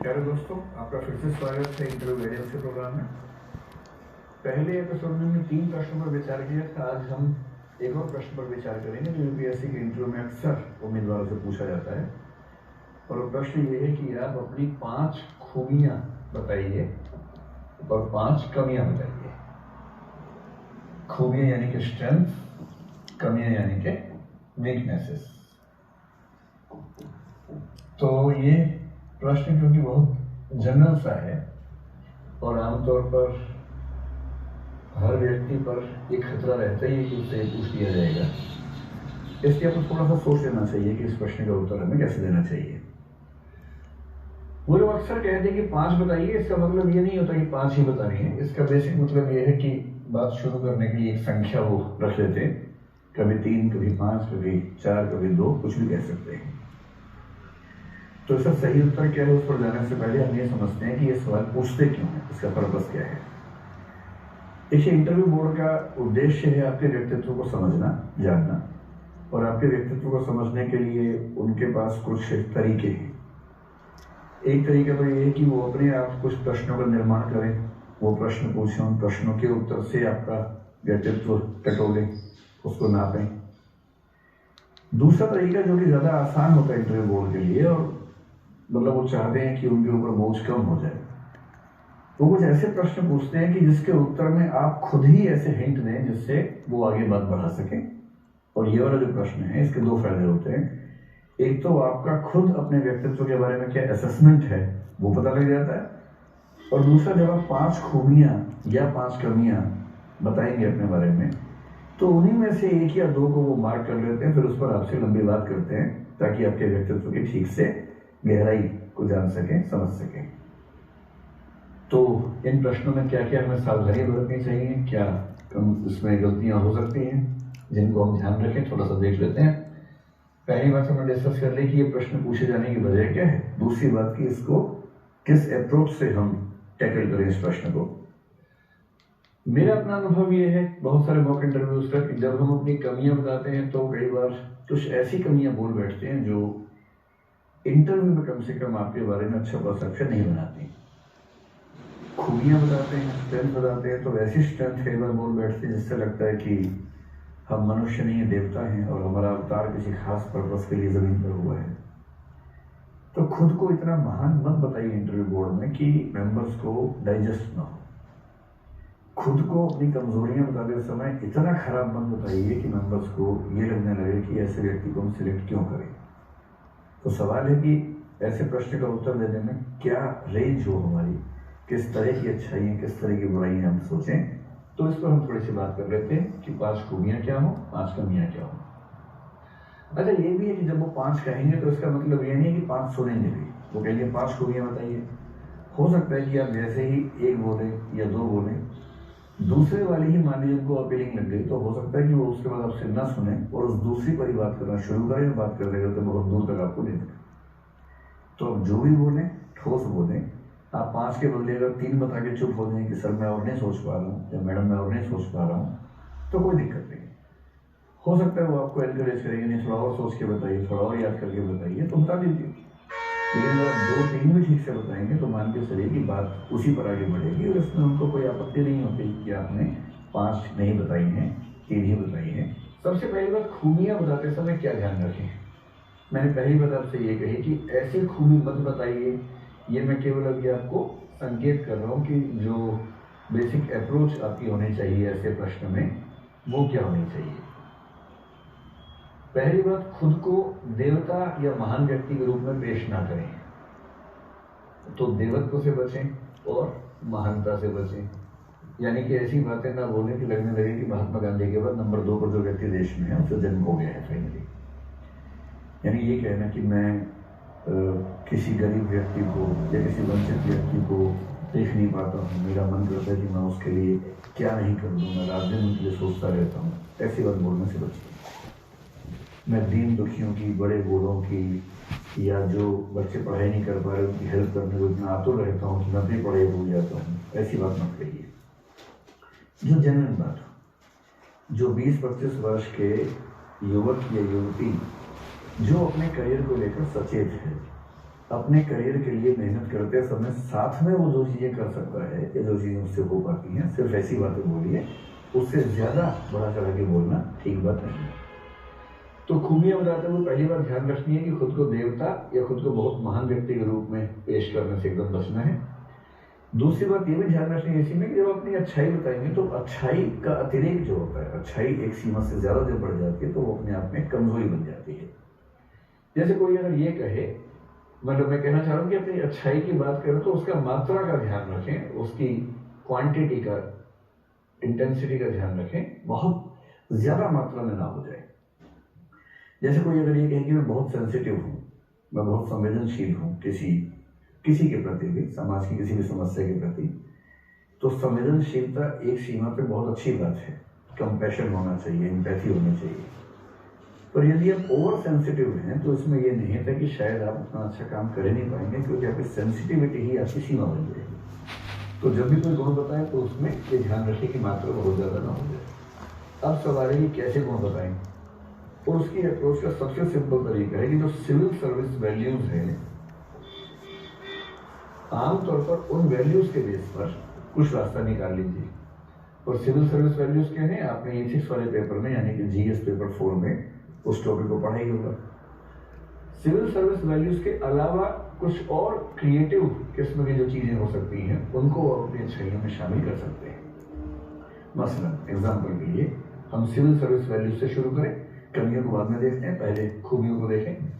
प्यारे दोस्तों, आपका फिर से स्वागत है इंटरव्यू गाइडेंस के प्रोग्राम में। पहले एपिसोड में हमने 3 प्रश्नों पर विचार किया था। आज हम एक और प्रश्न पर विचार करेंगे जो यूपीएससी के इंटरव्यू में अक्सर उम्मीदवारों से पूछा जाता है। और वो प्रश्न ये है कि आप अपनी 5 खूबियां बताइए और 5 कमियां बताइए। खूबियां यानी कि स्ट्रेंथ, कमियां यानी कि वीकनेसेस। तो ये प्रश्न क्योंकि बहुत जनरल सा है और आमतौर पर हर व्यक्ति पर एक खतरा रहता ही है कि उससे पूछ लिया जाएगा, इसलिए आपको थोड़ा सा सोच लेना चाहिए कि इस प्रश्न का उत्तर हमें कैसे देना चाहिए। वो लोग अक्सर कहते हैं कि 5 बताइए। इसका मतलब ये नहीं होता कि 5 ही बतानी है। इसका बेसिक मतलब ये है कि बात शुरू करने के लिए एक संख्या वो रख लेते हैं, कभी 3, कभी 5, कभी 4, कभी 2, कुछ भी कह सकते हैं। तो इसका सही उत्तर क्या है उस पर जाने से पहले हम ये समझते हैं कि ये सवाल पूछते क्यों है, इसका पर्पस क्या है। देखिए, इंटरव्यू बोर्ड का उद्देश्य है आपके व्यक्तित्व को समझना, जानना, और आपके व्यक्तित्व को समझने के लिए उनके पास कुछ तरीके हैं। एक तरीका तो ये है कि वो अपने आप कुछ प्रश्नों का निर्माण करें, वो प्रश्न पूछें, उन प्रश्नों के उत्तर से आपका व्यक्तित्व टटोलें, उसको नापें। दूसरा तरीका जो कि ज़्यादा आसान होता है इंटरव्यू बोर्ड के लिए, और मतलब वो चाहते हैं कि उनके ऊपर बोझ कम हो जाए, वो कुछ ऐसे प्रश्न पूछते हैं कि जिसके उत्तर में आप खुद ही ऐसे हिंट दें जिससे वो आगे बात बढ़ा सकें। और ये वाला जो प्रश्न है, इसके 2 फायदे होते हैं। एक तो आपका खुद अपने व्यक्तित्व के बारे में क्या असेसमेंट है वो पता लग जाता है, और दूसरा जब आप 5 खूबियां या 5 कमियां बताएंगे अपने बारे में, तो उन्हीं में से 1 या 2 को वो मार्क कर लेते हैं, फिर उस पर आपसे लंबी बात करते हैं ताकि आपके व्यक्तित्व की ठीक से गहराई को जान सकें, समझ सकें। तो इन प्रश्नों में क्या क्या हमें सावधानी बरतनी चाहिए, क्या इसमें गलतियां हो सकती हैं जिनको हम ध्यान रखें, थोड़ा सा देख लेते हैं। पहली बात हमने डिस्कस कर ली कि ये प्रश्न पूछे जाने की वजह क्या है। दूसरी बात कि इसको किस अप्रोच से हम टैकल करें इस प्रश्न को। मेरा अपना अनुभव ये है बहुत सारे मॉक इंटरव्यूज का कि जब हम अपनी कमियां बताते हैं तो कई बार कुछ ऐसी कमियां बोल बैठते हैं जो इंटरव्यू में कम से कम आपके बारे में अच्छा परसेप्शन नहीं बनाती। खूबियां बताते हैं, स्ट्रेंथ बताते हैं, तो वैसी स्ट्रेंथ कई बार बोल बैठते हैं जिससे लगता है कि हम मनुष्य नहीं है, देवता हैं, और हमारा अवतार किसी खास पर्पस के लिए जमीन पर हुआ है। तो खुद को इतना महान मत बताइए इंटरव्यू बोर्ड में कि मेंबर्स को डाइजेस्ट ना हो। खुद को अपनी कमजोरियां बताते समय इतना खराब मत बताइए कि मेंबर्स को ये लगने लगे कि ऐसे व्यक्ति को हम सिलेक्ट क्यों करें। तो सवाल है कि ऐसे प्रश्न का उत्तर देने में क्या रेंज हो हमारी, किस तरह की अच्छाइयाँ, किस तरह की बुराइयाँ हम सोचें। तो इस पर हम थोड़ी सी बात कर लेते हैं कि 5 खूबियाँ क्या हो, 5 कमियाँ क्या हो। अच्छा, ये भी है कि जब वो 5 कहेंगे तो इसका मतलब ये नहीं है कि 5 सुनेंगे भी। वो कहेंगे 5 खूबियाँ बताइए। हो सकता है कि आप जैसे ही 1 बोलें या 2 बोलें, दूसरे वाली ही मान लीजिए उनको अपीलिंग लग गई, तो हो सकता है कि वो उसके बाद आपसे ना सुने और उस दूसरी पर ही बात करना शुरू करें। बात कर लेगा तो बहुत दूर तक आपको ले जाए। तो अब जो भी बोलें ठोस बोलें। आप 5 के बदले अगर 3 बता के चुप हो जाएं कि सर मैं और नहीं सोच पा रहा हूँ, या मैडम मैं और नहीं सोच पा रहा हूँ, तो कोई दिक्कत नहीं। हो सकता है वो आपको एनकरेज करेंगे, नहीं थोड़ा और सोच के बताइए, थोड़ा और याद करके बताइए, तो बता दीजिए। लेकिन अगर 2-3 भी ठीक से बताएंगे तो मान के चलिए कि बात उसी पर आगे बढ़ेगी और इसमें उनको कोई आपत्ति नहीं होती कि आपने 5 नहीं बताई हैं, 3 ही बताई हैं। सबसे पहली बात, खूबियाँ बताते समय क्या ध्यान रखें। मैंने पहली बात आपसे ये कही कि ऐसी खूबी मत बताइए। ये मैं केवल अभी आपको संकेत कर रहा हूँ कि जो बेसिक अप्रोच आपकी होनी चाहिए ऐसे प्रश्न में, वो क्या होनी चाहिए। पहली बात, खुद को देवता या महान व्यक्ति के रूप में पेश ना करें। तो देवत्व से बचें और महानता से बचें। यानी कि ऐसी बातें ना बोलें कि लगने लगे कि महात्मा गांधी के बाद नंबर 2 पर जो व्यक्ति देश में है उससे जन्म हो गया है फाइनली। यानी ये कहना कि मैं किसी गरीब व्यक्ति को या किसी वंचित व्यक्ति को देख नहीं पाता हूँ, मेरा मन करता है कि मैं उसके लिए क्या नहीं कर दूँ, मैं रात दिन उनके लिए सोचता रहता हूँ, ऐसी बात बोलने से बचता हूँ। मैं दीन दुखियों की, बड़े बूढ़ों की, या जो बच्चे पढ़ाई नहीं कर पा रहे उनकी हेल्प करने को इतना आतुर रहता हूँ कि मैं भी पढ़ाई भूल जाता हूँ, ऐसी बात मत कहिए। जो जेन्युइन बात हो, जो 20-25 वर्ष के युवक या युवती जो अपने करियर को लेकर सचेत है, अपने करियर के लिए मेहनत करते समय साथ में वो जो चीज़ें कर सकता है या जो चीज़ें उससे हो पाती हैं, सिर्फ ऐसी बातें बोलिए, उससे ज़्यादा बढ़ा चढ़ा के बोलना ठीक बात नहीं है। तो खूबियाँ बताते हुए पहली बात ध्यान रखनी है कि खुद को देवता या खुद को बहुत महान व्यक्ति के रूप में पेश करने से एकदम बचना है। दूसरी बात ये भी ध्यान रखनी है इसी में कि जब अपनी अच्छाई बताएंगे तो अच्छाई का अतिरेक जो होता है, अच्छाई एक सीमा से ज़्यादा जब बढ़ जाती है तो वो अपने आप में कमजोरी बन जाती है। जैसे कोई अगर ये कहे, मतलब मैं कहना चाह रहा हूँ कि अपनी अच्छाई की बात करें तो उसका मात्रा का ध्यान रखें, उसकी क्वांटिटी का, इंटेंसिटी का ध्यान रखें, बहुत ज़्यादा मात्रा में ना हो जाए। जैसे कोई अगर ये कहे कि मैं बहुत सेंसिटिव हूँ, मैं बहुत संवेदनशील हूँ किसी के प्रति भी, समाज की किसी भी समस्या के प्रति, तो संवेदनशीलता एक सीमा पे बहुत अच्छी बात है, कंपैशन होना चाहिए, एम्पैथी होनी चाहिए। पर यदि आप ओवर सेंसिटिव हैं तो इसमें यह नहीं है कि शायद आप उतना अच्छा काम कर ही नहीं पाएंगे, क्योंकि आपकी सेंसिटिविटी ही आपकी सीमा बन जाएगी। तो जब भी कोई गुण बताएं तो उसमें ये ध्यान रखें कि मात्रा बहुत ज़्यादा ना हो जाए। अब सवाल है कि कैसे गुण बताएं, और उसकी अप्रोच का सबसे सिंपल तरीका है कि जो सिविल सर्विस वैल्यूज हैं, आमतौर पर उन वैल्यूज के बेस पर कुछ रास्ता निकाल लीजिए। और सिविल सर्विस वैल्यूज क्या है, आपने एथिक्स वाले पेपर में यानी कि जीएस पेपर 4 में उस टॉपिक को पढ़ा ही होगा। सिविल सर्विस वैल्यूज के अलावा कुछ और क्रिएटिव किस्म की जो चीजें हो सकती हैं उनको अपनी अच्छाइयों में शामिल कर सकते हैं। मसलन एग्जाम्पल के लिए हम सिविल सर्विस वैल्यूज से शुरू करें, कमियों को बाद में देखते हैं, पहले खूबियों को देखें।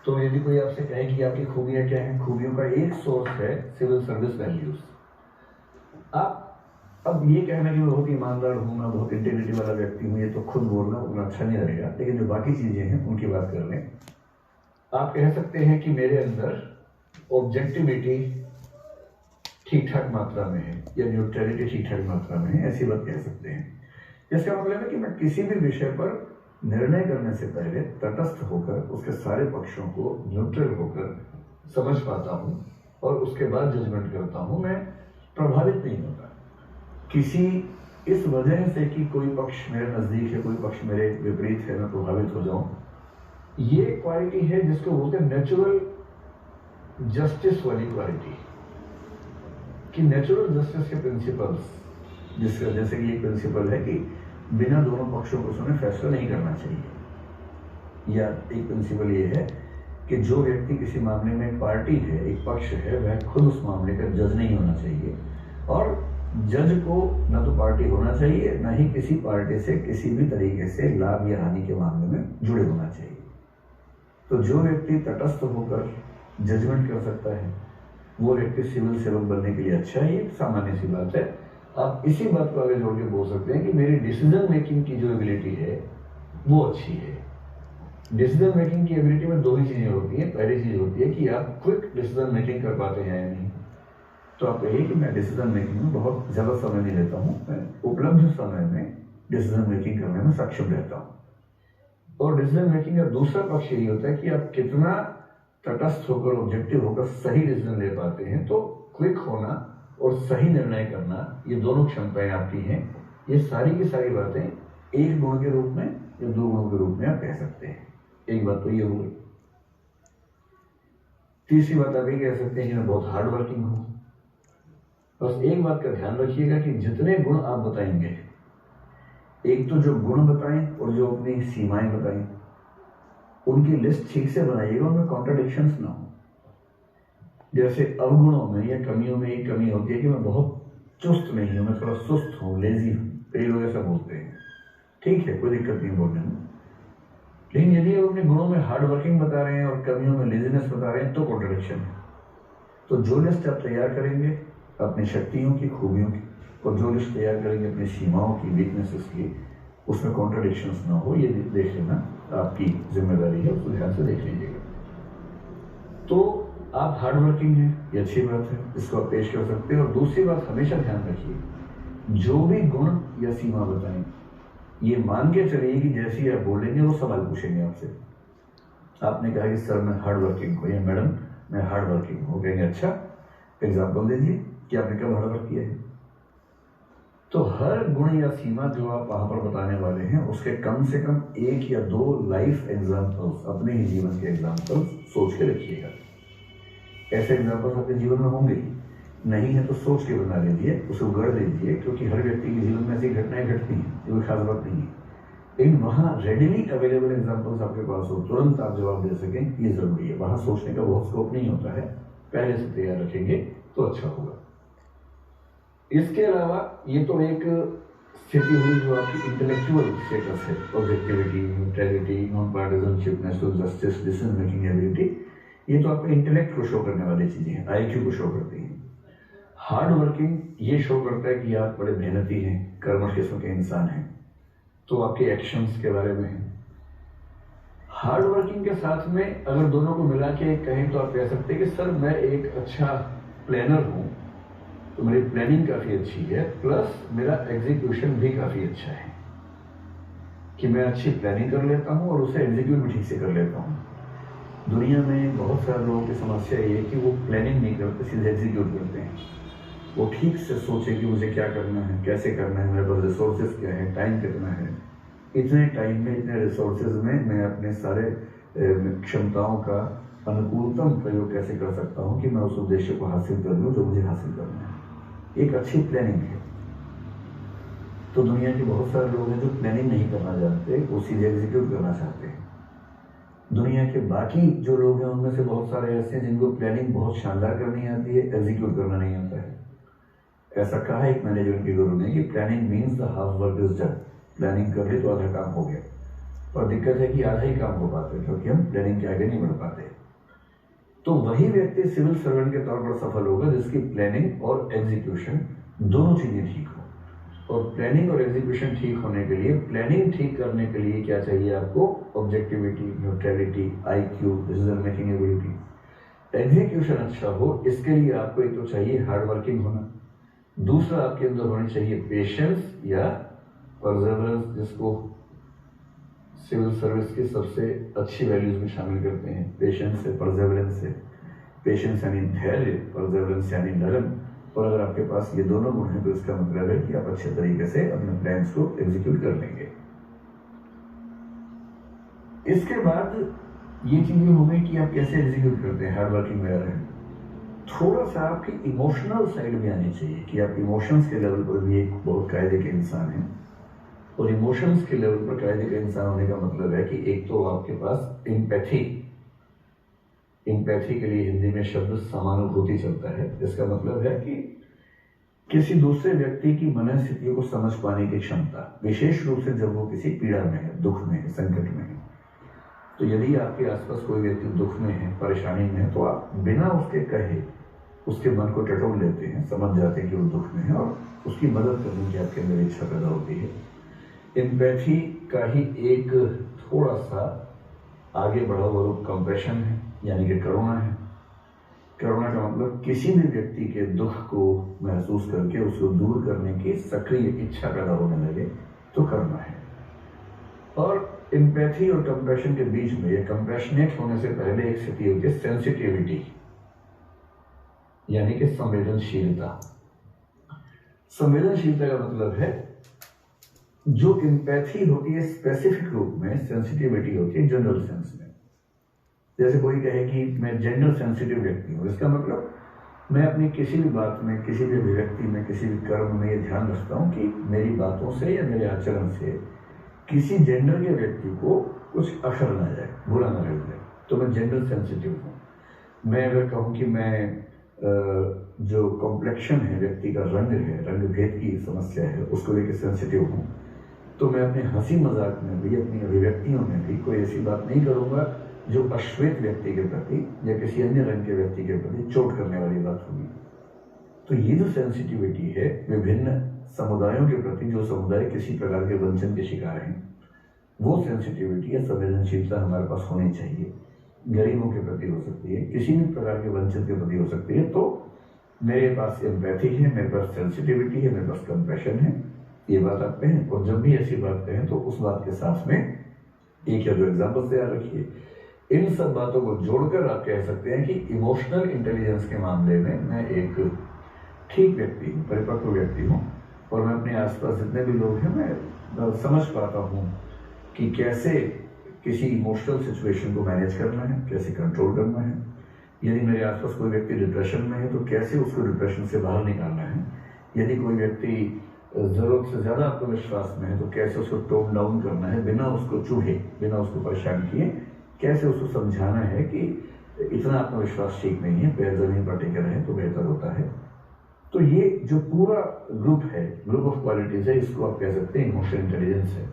तो यदि कोई आपसे कहे कि आपकी खूबियां क्या हैं, खूबियों का एक सोर्स है सिविल सर्विस वैल्यूज। आप अब ये कहना कि मैं बहुत ईमानदार हूँ, मैं बहुत इंटीग्रिटी वाला व्यक्ति हूँ, ये तो खुद बोलना उतना अच्छा नहीं लगेगा, लेकिन जो बाकी चीजें हैं उनकी बात कर लें। आप कह सकते हैं कि मेरे अंदर ऑब्जेक्टिविटी ठीक ठाक मात्रा में है या न्यूट्रलिटी ठीक ठाक मात्रा में है, ऐसी बात कह सकते हैं। इसका मतलब है कि मैं किसी भी विषय पर निर्णय करने से पहले तटस्थ होकर उसके सारे पक्षों को न्यूट्रल होकर समझ पाता हूँ और उसके बाद जजमेंट करता हूँ। मैं प्रभावित नहीं होता किसी इस वजह से कि कोई पक्ष मेरे नजदीक है, कोई पक्ष मेरे विपरीत है, मैं प्रभावित हो जाऊं। ये क्वालिटी है जिसको बोलते हैं नेचुरल जस्टिस वाली क्वालिटी, कि नेचुरल जस्टिस के प्रिंसिपल्स, जिसका जैसे कि एक प्रिंसिपल है कि बिना दोनों पक्षों को सुने फैसला नहीं करना चाहिए, या एक प्रिंसिपल ये है कि जो व्यक्ति किसी मामले में एक पार्टी है, एक पक्ष है, वह खुद उस मामले का जज नहीं होना चाहिए, और जज को न तो पार्टी होना चाहिए न ही किसी पार्टी से किसी भी तरीके से लाभ या हानि के मामले में जुड़े होना चाहिए। तो जो व्यक्ति तटस्थ होकर जजमेंट कर सकता है वो व्यक्ति सिविल सेवक बनने के लिए अच्छा है, ये सामान्य सी बात है। आप इसी बात को आगे जोड़ के बोल सकते हैं कि मेरी डिसीजन मेकिंग की जो एबिलिटी है वो अच्छी है। डिसीजन मेकिंग की एबिलिटी में दो ही चीजें होती हैं। पहली चीज होती है कि आप क्विक डिसीजन मेकिंग कर पाते हैं या नहीं। तो आप कहिए कि मैं डिसीजन मेकिंग में बहुत ज़्यादा समय नहीं लेता हूँ, मैं उपलब्ध समय में डिसीजन मेकिंग करने में सक्षम रहता हूँ। और डिसीजन मेकिंग का दूसरा पक्ष यही होता है कि आप कितना तटस्थ होकर, ऑब्जेक्टिव होकर सही डिसीजन ले पाते हैं। तो क्विक होना और सही निर्णय करना, ये दोनों क्षमताएं आपकी हैं। ये सारी की सारी बातें एक गुण के रूप में या दो गुणों के रूप में आप कह सकते हैं। एक बात तो ये हो गई। तीसरी बात आप ये कह सकते हैं कि मैं बहुत हार्ड वर्किंग हूँ। बस एक बात का ध्यान रखिएगा कि जितने गुण आप बताएंगे, एक तो जो गुण बताएं और जो अपनी सीमाएं बताएं, उनकी लिस्ट ठीक से बनाइएगा, उनमें कॉन्ट्राडिक्शंस ना हो। जैसे अवगुणों में या कमियों में एक कमी होती है कि मैं बहुत चुस्त नहीं हूँ, मैं थोड़ा सुस्त हूँ, लेजी हूँ, कई लोग ऐसा बोलते हैं। ठीक है, कोई दिक्कत नहीं बोलने में, लेकिन यदि आप अपने गुणों में हार्ड वर्किंग बता रहे हैं और कमियों में लेजीनेस बता रहे हैं तो कॉन्ट्राडिक्शन है। तो जो लिस्ट आप तैयार करेंगे अपनी शक्तियों की, खूबियों की, और जो लिस्ट तैयार करेंगे अपनी सीमाओं की, वीकनेसेस की, उसमें कॉन्ट्राडिक्शंस ना हो, ये देख लेना आपकी जिम्मेदारी है, उसको ध्यान से देख लीजिएगा। तो आप हार्ड वर्किंग हैं, ये अच्छी बात है, इसको आप पेश कर सकते हैं। और दूसरी बात हमेशा ध्यान रखिए, जो भी गुण या सीमा बताएं, ये मान के चलिए कि जैसे ही आप बोलेंगे वो सवाल पूछेंगे आपसे। आपने कहा कि सर मैं हार्ड वर्किंग हूँ, या मैडम मैं हार्ड वर्किंग हूँ, कहेंगे अच्छा एग्जाम्पल दीजिए कि आपने कब हार्ड वर्क किया है। तो हर गुण या सीमा जो आप वहां पर बताने वाले हैं, उसके कम से कम एक या दो लाइफ एग्जाम्पल्स, अपने ही जीवन के एग्जाम्पल्स सोच के रखिएगा। ऐसे एग्जाम्पल्स आपके जीवन में होंगे ही, नहीं है तो सोच के बना लीजिए, उसे गढ़ लीजिए, क्योंकि हर व्यक्ति के जीवन में ऐसी घटनाएं घटती हैं, कोई खास बात नहीं है। लेकिन वहाँ रेडिली अवेलेबल एग्जाम्पल्स आपके पास हो, तुरंत आप जवाब दे सकें, ये जरूरी है। वहाँ सोचने का बहुत स्कोप नहीं होता है, पहले से तैयार रखेंगे तो अच्छा होगा। इसके अलावा ये तो एक स्थिति हुई जो आपकी इंटेलेक्चुअल स्टेटस है, objectivity, neutrality, non partisanship, national justice, decision making ability, ये तो आपके इंटेलेक्ट को शो करने वाली चीजें हैं, आईक्यू को शो करती हैं। हार्ड वर्किंग ये शो करता है कि आप बड़े मेहनती हैं, कर्मठ किस्म के इंसान हैं, तो आपके एक्शंस के बारे में है। हार्ड वर्किंग के साथ में अगर दोनों को मिला के कहें तो आप कह सकते हैं कि सर मैं एक अच्छा प्लानर हूं, तो मेरी प्लानिंग काफी अच्छी है, प्लस मेरा एग्जीक्यूशन भी काफी अच्छा है, कि मैं अच्छी प्लानिंग कर लेता हूं और उसे एग्जीक्यूट भी ठीक से कर लेता हूं। दुनिया में बहुत सारे लोगों की समस्या ये है कि वो प्लानिंग नहीं करते, सीधे एग्जीक्यूट करते हैं। वो ठीक से सोचे कि मुझे क्या करना है, कैसे करना है, मेरे पास रिसोर्सेज क्या है, टाइम कितना है, इतने टाइम में, इतने रिसोर्सेज में मैं अपने सारे क्षमताओं का अनुकूलतम प्रयोग कैसे कर सकता हूं कि मैं उस उद्देश्य को हासिल कर लूं जो मुझे हासिल करना है। एक अच्छी प्लानिंग है। तो दुनिया के बहुत सारे लोग हैं जो प्लानिंग नहीं करना जानते, वो सीधे एग्जीक्यूट करना चाहते हैं। दुनिया के बाकी जो लोग हैं उनमें से बहुत सारे ऐसे हैं जिनको प्लानिंग बहुत शानदार करनी आती है, एग्जीक्यूट करना नहीं आता है। ऐसा कहा है एक मैनेजमेंट के गुरु ने कि planning means the half work is done. Planning कर ली तो आधा काम हो गया, और दिक्कत है कि आधा ही काम हो पाते हैं क्योंकि हम प्लानिंग के आगे नहीं बढ़ पाते। तो वही व्यक्ति सिविल सर्वेंट के तौर पर सफल होगा जिसकी प्लानिंग और एग्जीक्यूशन दोनों चीजें ठीक हो। और प्लानिंग और एग्जीक्यूशन ठीक होने के लिए, प्लानिंग ठीक करने के लिए क्या चाहिए आपको? Objectivity, neutrality, IQ, decision making ability. Execution अच्छा हो इसके लिए आपको एक तो चाहिए हार्ड वर्किंग होना, दूसरा आपके अंदर होनी चाहिए पेशेंस या परसेवरेंस, जिसको सिविल सर्विस की सबसे अच्छी वैल्यूज में शामिल करते हैं। पेशेंस है, परसेवरेंस है। पेशेंस यानी धैर्य, परसेवरेंस यानी लगन। और अगर आपके पास ये दोनों गुण हैं तो इसका मतलब है कि आप अच्छे तरीके से अपने प्लान्स को एग्जीक्यूट कर लेंगे। इसके बाद ये चीजें हो गई कि आप कैसे एग्जीक्यूट करते हैं, हार्ड वर्किंग वगैरह। थोड़ा सा आपकी इमोशनल साइड भी आनी चाहिए कि आप इमोशंस के लेवल पर भी एक बहुत कायदे के इंसान हैं। और इमोशंस के लेवल पर कायदे का इंसान होने का मतलब है कि एक तो आपके पास एम्पैथी, एम्पैथी के लिए हिंदी में शब्द समानुभूति चलता है। इसका मतलब है कि किसी दूसरे व्यक्ति की मनस्थितियों को समझ पाने की क्षमता, विशेष रूप से जब वो किसी पीड़ा में है, दुख में है, संकट में है। तो यदि आपके आसपास कोई व्यक्ति दुख में है, परेशानी में है, तो आप बिना उसके कहे उसके मन को टटोल लेते हैं, समझ जाते हैं कि वो दुख में है और उसकी मदद करने की आपके अंदर इच्छा पैदा होती है। एम्पैथी का ही एक थोड़ा सा आगे बढ़ा हुआ रूप कंपैशन है, यानी कि करुणा है। करुणा का मतलब किसी भी व्यक्ति के दुख को महसूस करके उसको दूर करने की सक्रिय इच्छा पैदा होने लगे तो करुणा है। और एम्पैथी और कंपैशन के बीच में, ये कंपैशनेट होने से पहले एक स्थिति होती है सेंसिटिविटी, यानी कि संवेदनशीलता। संवेदनशीलता का मतलब है जो एम्पैथी होती है स्पेसिफिक रूप में, सेंसिटिविटी होती है जनरल सेंस में। जैसे कोई कहे कि मैं जेंडर सेंसिटिव व्यक्ति हूं, इसका मतलब मैं अपनी किसी भी बात में, किसी भी अभिव्यक्ति में, किसी भी कर्म में ये ध्यान रखता हूं कि मेरी बातों से या मेरे आचरण से किसी जेंडर के व्यक्ति को कुछ असर ना जाए, बुरा ना लग जाए, तो मैं जेंडर सेंसिटिव हूँ। मैं अगर कहूँ कि मैं जो कॉम्प्लेक्शन है, व्यक्ति का रंग है, रंग भेद की समस्या है, उसको लेकर सेंसिटिव हूँ, तो मैं अपने हंसी मजाक में भी, अपनी अभिव्यक्तियों में भी कोई ऐसी बात नहीं करूँगा जो अश्वेत व्यक्ति के प्रति या किसी अन्य रंग के व्यक्ति के प्रति चोट करने वाली बात होगी। तो ये जो सेंसिटिविटी है विभिन्न समुदायों के प्रति, जो समुदाय किसी प्रकार के वंचन के शिकार हैं, वो सेंसिटिविटी या संवेदनशीलता हमारे पास होनी चाहिए। गरीबों के प्रति हो सकती है, किसी भी प्रकार के वंचन के प्रति हो सकती है। तो मेरे पास एम्पैथी है, मेरे पास सेंसिटिविटी है, मेरे पास कंपैशन है, ये बात आप कहें। और जब भी ऐसी बात कहें तो उस बात के साथ में एक या दो एग्जाम्पल तैयार रखिए। इन सब बातों को जोड़कर आप कह सकते हैं कि इमोशनल इंटेलिजेंस के मामले में मैं एक ठीक व्यक्ति हूँ, परिपक्व व्यक्ति हूँ, और मैं अपने आसपास जितने भी लोग हैं मैं समझ पाता हूँ कि कैसे किसी इमोशनल सिचुएशन को मैनेज करना है, कैसे कंट्रोल करना है, यदि मेरे आसपास कोई व्यक्ति डिप्रेशन में है तो कैसे उसको डिप्रेशन से बाहर निकालना है। यदि कोई व्यक्ति ज़रूरत से ज़्यादा आत्मविश्वास में है तो कैसे उसको टोन डाउन करना है, बिना उसको चूहे, बिना उसको परेशान किए, कैसे उसको समझाना है कि इतना आत्मविश्वास ठीक नहीं है, पैर जमीन पर टिके रहें तो बेहतर होता है। तो ये जो पूरा ग्रुप है, ग्रुप ऑफ क्वालिटीज़ है, इसको आप कह सकते हैं इमोशनल इंटेलिजेंस है।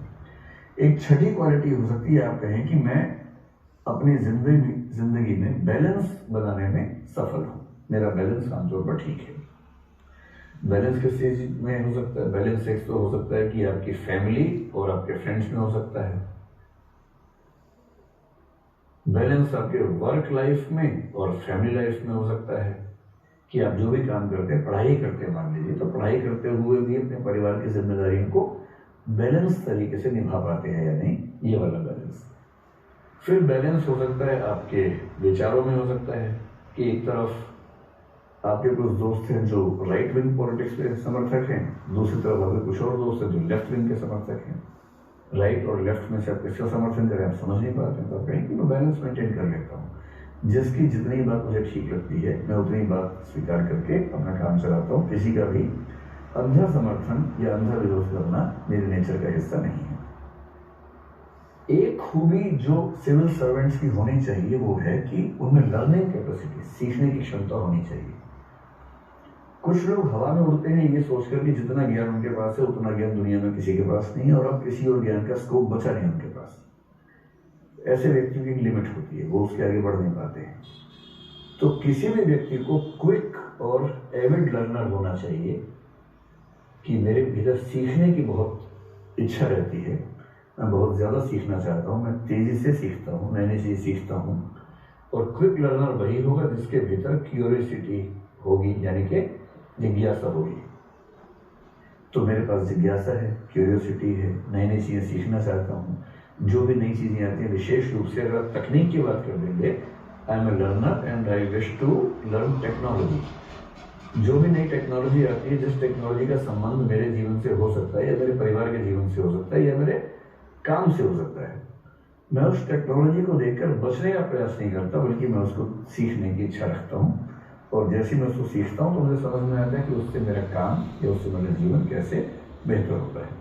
एक छठी क्वालिटी हो सकती है, आप कहें कि मैं अपनी जिंदगी में बैलेंस बनाने में सफल हूँ, मेरा बैलेंस आमतौर पर ठीक है। बैलेंस किस चीज में हो सकता है? बैलेंस एक तो हो सकता है कि आपकी फैमिली और आपके फ्रेंड्स में हो सकता है, बैलेंस आपके वर्क लाइफ में और फैमिली लाइफ में हो सकता है कि आप जो भी काम करते हैं, पढ़ाई करते हैं मान लीजिए, तो पढ़ाई करते हुए भी अपने परिवार की जिम्मेदारियों को बैलेंस तरीके से निभा पाते हैं या नहीं, ये वाला बैलेंस। फिर बैलेंस हो सकता है आपके विचारों में हो सकता है कि एक तरफ आपके कुछ दोस्त हैं जो राइट विंग पॉलिटिक्स के समर्थक हैं, दूसरी तरफ आपके कुछ और दोस्त हैं जो लेफ्ट विंग के समर्थक हैं। राइट और लेफ्ट में से आप किसका समर्थन करें आप समझ नहीं पाते हैं, तो आप कहें कि मैं बैलेंस मेंटेन कर लेता हूँ। जिसकी जितनी बात मुझे ठीक लगती है मैं उतनी बात स्वीकार करके अपना काम चलाता हूँ। किसी का भी अंधा समर्थन या अंधा विरोध करना मेरे नेचर का हिस्सा नहीं है। एक खूबी जो सिविल सर्वेंट्स की होनी चाहिए वो है कि उनमें लर्निंग कैपेसिटी, सीखने की क्षमता होनी चाहिए। कुछ लोग हवा में उड़ते हैं ये सोचकर कि जितना ज्ञान उनके पास है उतना ज्ञान दुनिया में किसी के पास नहीं है और अब किसी और ज्ञान का स्कोप बचा नहीं उनके पास। ऐसे व्यक्तियों की एक लिमिट होती है, वो उसके आगे बढ़ नहीं पाते हैं। तो किसी भी व्यक्ति को क्विक और एविड लर्नर होना चाहिए कि मेरे भीतर सीखने की बहुत इच्छा रहती है, मैं बहुत ज़्यादा सीखना चाहता हूँ, मैं तेज़ी से सीखता हूँ, नई नई चीज़ सीखता हूँ। और क्विक लर्नर वही होगा जिसके भीतर क्यूरियोसिटी होगी, यानी कि जिज्ञासा होगी। तो मेरे पास जिज्ञासा है, क्यूरियोसिटी है, नई नई चीज़ें सीखना चाहता हूँ। जो भी नई चीज़ें आती हैं, विशेष रूप से अगर आप तकनीक की बात कर देंगे, I am a learner and I wish to learn technology. जो भी नई टेक्नोलॉजी आती है, जिस टेक्नोलॉजी का संबंध मेरे जीवन से हो सकता है या मेरे परिवार के जीवन से हो सकता है या मेरे काम से हो सकता है, मैं उस टेक्नोलॉजी को देखकर बचने का प्रयास नहीं करता, बल्कि मैं उसको सीखने की इच्छा रखता हूँ। और जैसे मैं उसको सीखता हूँ तो मुझे समझ में आता है कि उससे मेरा काम या उससे मेरा जीवन कैसे बेहतर होता है।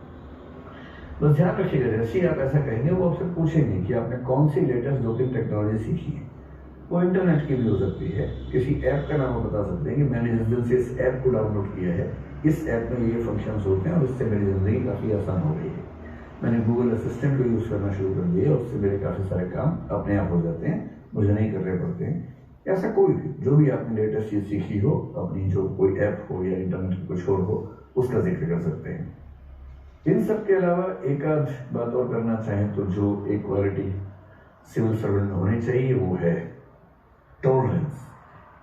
बस ध्यान रखिएगा, जैसे ही आप ऐसा कहेंगे वो आपसे पूछेंगे कि आपने कौन सी लेटेस्ट 2-3 टेक्नोलॉजी सीखी है। वो इंटरनेट की भी हो सकती है, किसी ऐप का नाम बता सकते हैं कि मैंने जिस दिन से इस ऐप को डाउनलोड किया है, इस ऐप में ये फंक्शंस होते हैं और इससे मेरी ज़िंदगी काफ़ी आसान हो गई है। मैंने गूगल असिस्टेंट को यूज़ करना शुरू कर दिया, उससे मेरे काफ़ी सारे काम अपने आप हो जाते हैं, मुझे नहीं करने पड़ते हैं। ऐसा कोई भी जो भी आपने लेटेस्ट चीज़ सीखी हो, अपनी जो कोई ऐप हो या इंटरनेट की कुछ और हो, उसका जिक्र कर सकते हैं। इन सब के अलावा एक आध बात और करना चाहें तो जो एक क्वालिटी सिविल सर्वेंट में होनी चाहिए वो है टॉलरेंस।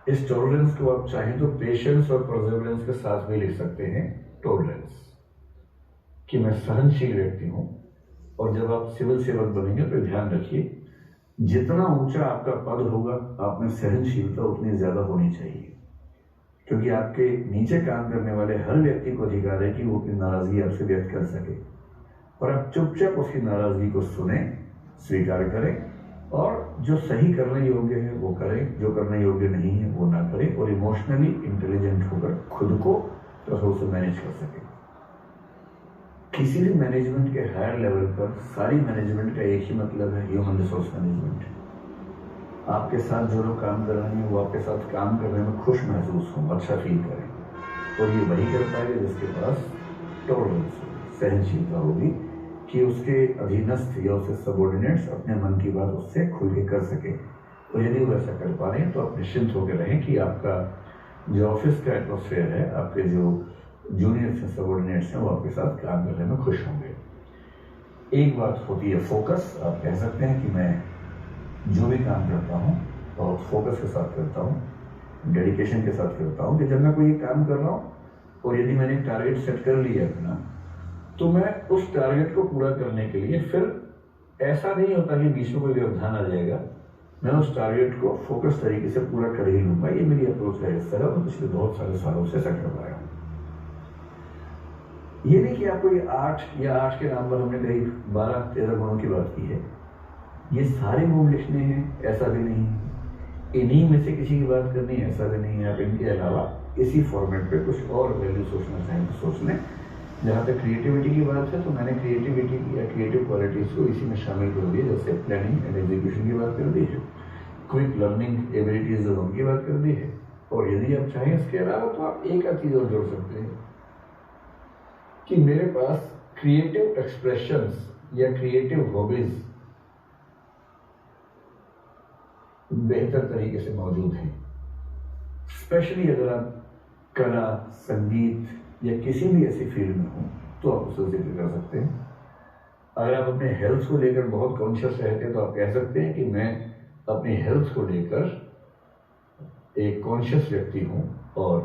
इस टॉलरेंस को आप चाहें तो पेशेंस और परसेवरेंस के साथ भी लिख सकते हैं। टॉलरेंस कि मैं सहनशील व्यक्ति हूं। और जब आप सिविल सेवक बनेंगे तो ध्यान रखिए, जितना ऊंचा आपका पद होगा आप में सहनशीलता उतनी ज्यादा होनी चाहिए, क्योंकि आपके नीचे काम करने वाले हर व्यक्ति को अधिकार है कि वो अपनी नाराजगी आपसे व्यक्त कर सके और आप चुपचाप उसकी नाराजगी को सुने, स्वीकार करें और जो सही करने योग्य है वो करें, जो करने योग्य नहीं है वो ना करें और इमोशनली इंटेलिजेंट होकर खुद को तो से मैनेज कर सकें। किसी भी मैनेजमेंट के हायर लेवल पर सारी मैनेजमेंट का एक ही मतलब है, ह्यूमन रिसोर्स मैनेजमेंट। आपके साथ जो लोग काम कर रहे हैं वो आपके साथ काम करने में खुश महसूस हों, अच्छा फील करें। और ये वही कर पाएगा जिसके पास टॉलरेंस, सहनशीलता होगी कि उसके अधीनस्थ या उसके सबऑर्डिनेट्स अपने मन की बात उससे खुल के कर सके। और यदि वो ऐसा कर पा रहे हैं तो आप निश्चिंत होकर रहें कि आपका जो ऑफिस का एटमॉस्फेयर है, आपके जो जूनियर्स हैं, सबऑर्डिनेट्स हैं, वो आपके साथ काम करने में खुश होंगे। एक बात होती है फोकस। आप कह सकते हैं कि मैं जो भी काम करता हूँ बहुत फोकस के साथ करता हूँ, डेडिकेशन के साथ करता हूँ। कि जब मैं कोई काम कर रहा हूँ और यदि मैंने टारगेट सेट कर लिया अपना, तो मैं उस टारगेट को पूरा करने के लिए फिर ऐसा नहीं होता कि बीच में कोई व्यवधान आ जाएगा, मैं उस टारगेट को फोकस तरीके से पूरा कर ही लूँगा। ये मेरी अप्रोच का हिस्सा है और पिछले बहुत सारे सालों से ऐसा कर पाया हूँ। ये नहीं कि आपको ये 8 या 8 के नाम पर हमने करीब 12-13 गुणों की बात की है, ये सारे गुण लिखने हैं ऐसा भी नहीं। इन्हीं में से किसी की बात करनी है, ऐसा भी नहीं है। आप इनके अलावा इसी फॉर्मेट पे कुछ और वैल्यू सोचना चाहें तो सोच लें। जहाँ तक क्रिएटिविटी की बात है तो मैंने क्रिएटिविटी या क्रिएटिव क्वालिटीज़ को इसी में शामिल कर दिया, जैसे प्लानिंग एंड एग्जीक्यूशन की बात कर दी है, क्विक लर्निंग एबिलिटीज जो उनकी बात कर दी है। और यदि आप चाहें इसके अलावा तो आप एक आध चीज़ और जोड़ सकते हैं कि मेरे पास क्रिएटिव एक्सप्रेशंस या क्रिएटिव हॉबीज बेहतर तरीके से मौजूद हैं। स्पेशली अगर आप कला, संगीत या किसी भी ऐसी फील्ड में हो तो आप उसका जिक्र कर सकते हैं। अगर आप अपने हेल्थ को लेकर बहुत कॉन्शियस रहते हैं तो आप कह सकते हैं कि मैं अपनी हेल्थ को लेकर एक कॉन्शियस व्यक्ति हूँ और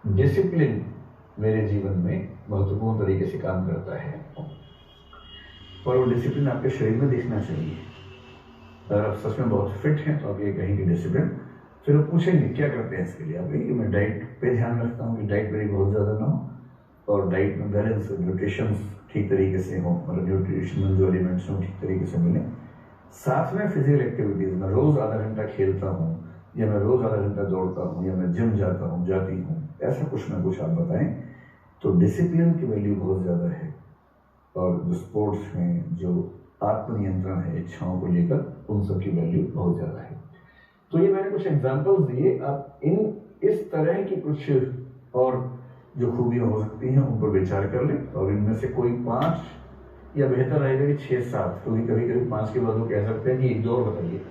डिसिप्लिन मेरे जीवन में महत्वपूर्ण तरीके से काम करता है। और वो डिसिप्लिन आपके शरीर में दिखना चाहिए। अगर आप सच में बहुत फिट हैं तो आप ये कहेंगे डिसिप्लिन, फिर वो पूछेंगे क्या करते हैं इसके लिए। आप कहेंगे मैं डाइट पे ध्यान रखता हूँ कि डाइट मेरी बहुत ज़्यादा ना हो और डाइट में बैलेंस, न्यूट्रिशन ठीक तरीके से हो, मतलब न्यूट्रिशन में जो एलिमेंट्स हों ठीक तरीके से मिलें। साथ में फिजिकल एक्टिविटीज़, मैं रोज़ आधा घंटा खेलता हूँ या मैं रोज़ आधा घंटा दौड़ता हूँ या मैं जिम जाता हूँ, जाती हूँ, ऐसा कुछ ना कुछ आप बताएं तो डिसिप्लिन की वैल्यू बहुत ज़्यादा है। और जो स्पोर्ट्स हैं, जो आत्मनियंत्रण है इच्छाओं को लेकर, उन सब की वैल्यू बहुत ज़्यादा है। तो ये मैंने कुछ एग्जांपल्स दिए, आप इस तरह की कुछ और जो खूबियाँ हो सकती हैं उन पर विचार कर लें और इनमें से कोई 5 या बेहतर रहेगा कि 6-7, क्योंकि कभी कभी 5 के बाद वो कह सकते हैं कि 1-2 और बताइए।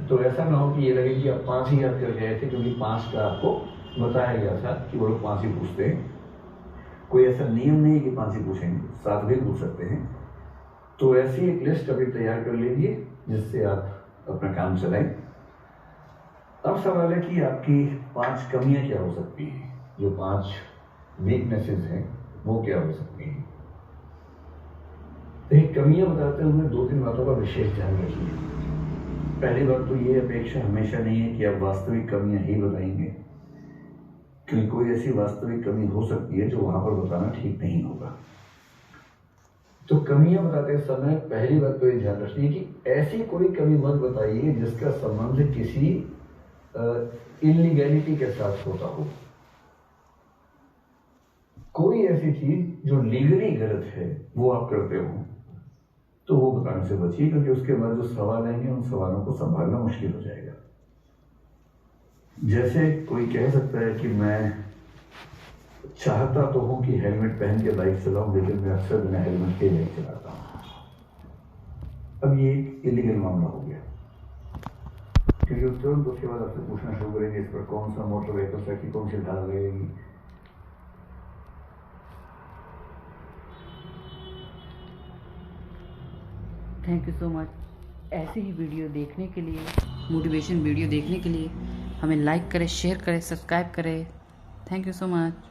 तो ऐसा ना हो कि ये लगे कि आप 5 ही याद कर गए थे, क्योंकि 5 का आपको बताया गया था कि वो लोग 5 ही पूछते हैं। कोई ऐसा नियम नहीं है कि 5 ही पूछेंगे, 7 भी पूछ सकते हैं। तो ऐसी एक लिस्ट अभी तैयार कर लीजिए जिससे आप अपना काम चलाएं। अब सवाल है कि आपकी 5 कमियां क्या हो सकती हैं, जो 5 वीकनेसेस हैं वो क्या हो सकती हैं। एक कमियां बताते हुए 2-3 बातों का विशेष ध्यान रखिए। पहली बात तो ये अपेक्षा हमेशा नहीं है कि आप वास्तविक कमियां ही बताएंगे, क्योंकि कोई ऐसी वास्तविक कमी हो सकती है जो वहां पर बताना ठीक नहीं होगा। तो कमियां बताते समय पहली बात तो ये ध्यान रखिए कि ऐसी कोई कमी मत बताइए जिसका संबंध किसी इलीगैलिटी के साथ होता हो। कोई ऐसी चीज जो लीगली गलत है वो आप करते हो तो वो बताने से बचिए, क्योंकि उसके बाद जो सवाल आएंगे उन सवालों को संभालना मुश्किल हो जाएगा। जैसे कोई कह सकता है कि मैं चाहता तो हूं कि हेलमेट पहन के बाइक चलाऊं, लेकिन मैं अक्सर बिना हेलमेट के बाइक चलाता हूं। अब ये एक इलीगल मामला हो गया, क्योंकि तुरंत उसके बाद आपसे पूछना शुरू करेंगे इस पर कौन सा मोटर व्हीकल की कौन सी धारा लगेगी। Thank you so much. ऐसे ही वीडियो देखने के लिए, मोटिवेशन वीडियो देखने के लिए हमें लाइक करें, शेयर करें, सब्सक्राइब करें। Thank you so much.